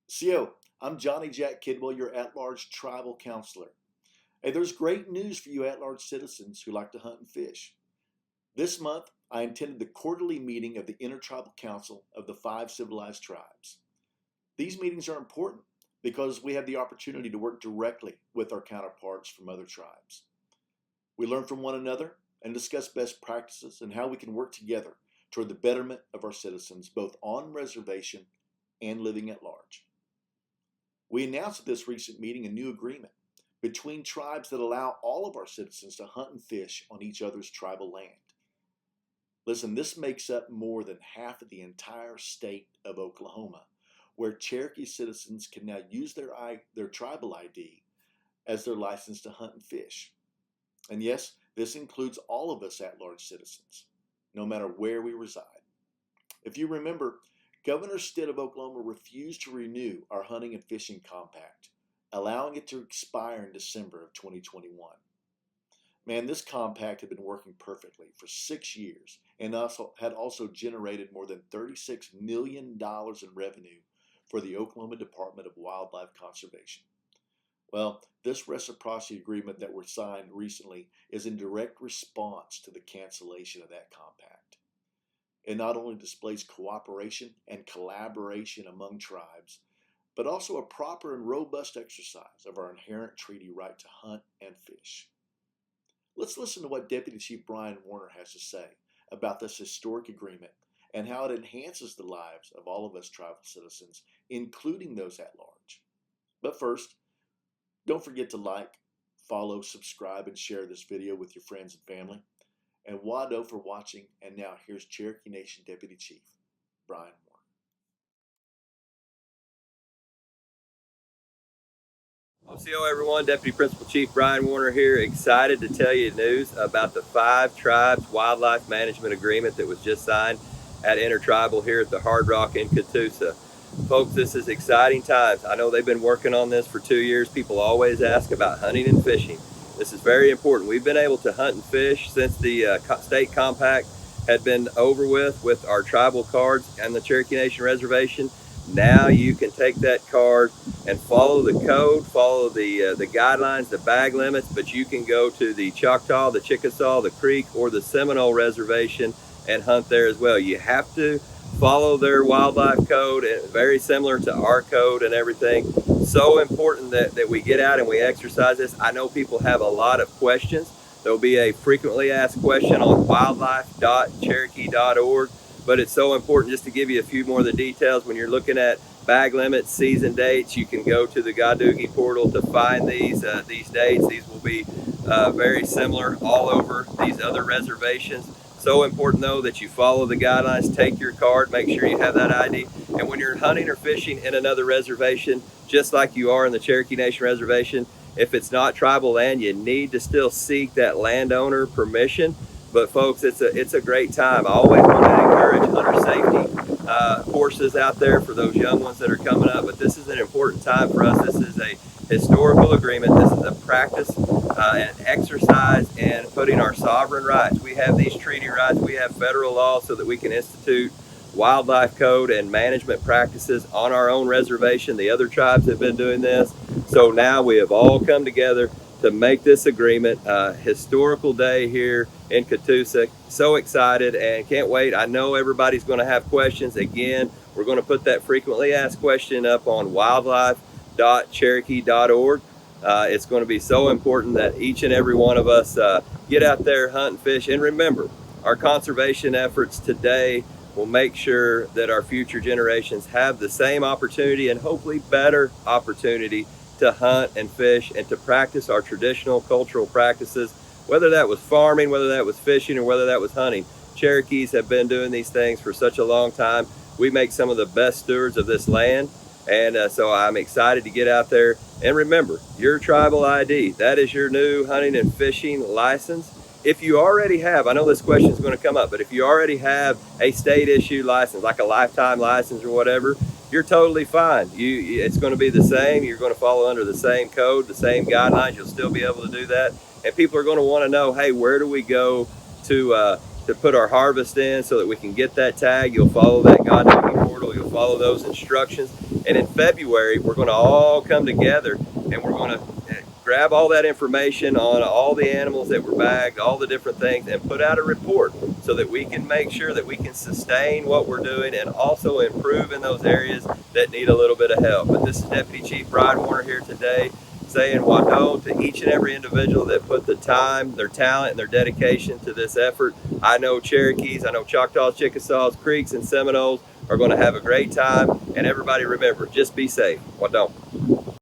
Siyo, I'm Johnny Jack Kidwell, your at-large tribal counselor. Hey, there's great news for you at-large citizens who like to hunt and fish. This month, I attended the quarterly meeting of the Intertribal Council of the 5 Civilized Tribes. These meetings are important because we have the opportunity to work directly with our counterparts from other tribes. We learn from one another and discuss best practices and how we can work together toward the betterment of our citizens, both on reservation and living at large. We announced at this recent meeting a new agreement between tribes that allow all of our citizens to hunt and fish on each other's tribal land. Listen, this makes up more than half of the entire state of Oklahoma, where Cherokee citizens can now use their tribal ID as their license to hunt and fish. And yes, this includes all of us at-large citizens, no matter where we reside. If you remember, Gov Stitt of Oklahoma refused to renew our hunting and fishing compact, allowing it to expire in December of 2021. Man, this compact had been working perfectly for 6 years and had also generated more than $36 million in revenue for the Oklahoma Department of Wildlife Conservation. Well, this reciprocity agreement that was signed recently is in direct response to the cancellation of that compact. It not only displays cooperation and collaboration among tribes, but also a proper and robust exercise of our inherent treaty right to hunt and fish. Let's listen to what Deputy Chief Brian Warner has to say about this historic agreement and how it enhances the lives of all of us tribal citizens, including those at large. But first, don't forget to like, follow, subscribe, and share this video with your friends and family. And wado for watching, and now here's Cherokee Nation Deputy Chief Brian Warner. Siyo, everyone. Deputy Principal Chief Brian Warner here, excited to tell you news about the 5 Tribes Wildlife Management Agreement that was just signed at Intertribal here at the Hard Rock in Catoosa. Folks, this is exciting times. I know they've been working on this for 2 years. People always ask about hunting and fishing. This is very important. We've been able to hunt and fish since the state compact had been over with our tribal cards and the Cherokee Nation Reservation. Now you can take that card and follow the code, follow the guidelines, the bag limits, but you can go to the Choctaw, the Chickasaw, the Creek, or the Seminole Reservation and hunt there as well. You have to follow their wildlife code, very similar to our code and everything. So important that we get out and we exercise this. I know people have a lot of questions. There'll be a frequently asked question on wildlife.cherokee.org, but it's so important just to give you a few more of the details. When you're looking at bag limits, season dates, you can go to the Godoogie portal to find these dates. These will be very similar all over these other reservations. So important though that you follow the guidelines, take your card, make sure you have that ID. And when you're hunting or fishing in another reservation, just like you are in the Cherokee Nation Reservation, if it's not tribal land, you need to still seek that landowner permission. But folks, it's a great time. I always want to encourage hunter safety courses out there for those young ones that are coming up. But this is an important time for us. This is a historical agreement. This is a practice and exercise in putting our sovereign rights. We have these treaty rights. We have federal law so that we can institute wildlife code and management practices on our own reservation. The other tribes have been doing this. So now we have all come together to make this agreement a historical day here in Catoosa. So excited and can't wait. I know everybody's going to have questions. Again, we're going to put that frequently asked question up on wildlife.cherokee.org. It's going to be so important that each and every one of us get out there, hunt and fish. And remember, our conservation efforts today will make sure that our future generations have the same opportunity and hopefully better opportunity to hunt and fish and to practice our traditional cultural practices, whether that was farming, whether that was fishing, or whether that was hunting. Cherokees have been doing these things for such a long time. We make some of the best stewards of this land, and so I'm excited to get out there. And remember, your tribal ID, that is your new hunting and fishing license. If you already have, I know this question is going to come up, but if you already have a state issued license, like a lifetime license or whatever, you're totally fine. It's going to be the same. You're going to follow under the same code, the same guidelines. You'll still be able to do that. And people are going to want to know, hey, where do we go to to put our harvest in so that we can get that tag. You'll follow that God portal, you'll follow those instructions. And in February, we're going to all come together and we're going to grab all that information on all the animals that were bagged, all the different things, and put out a report so that we can make sure that we can sustain what we're doing and also improve in those areas that need a little bit of help. But this is Deputy Chief Brian Warner here today saying wado to each and every individual that put the time, their talent, and their dedication to this effort. I know Cherokees, I know Choctaws, Chickasaws, Creeks, and Seminoles are going to have a great time. And everybody remember, just be safe. Wado.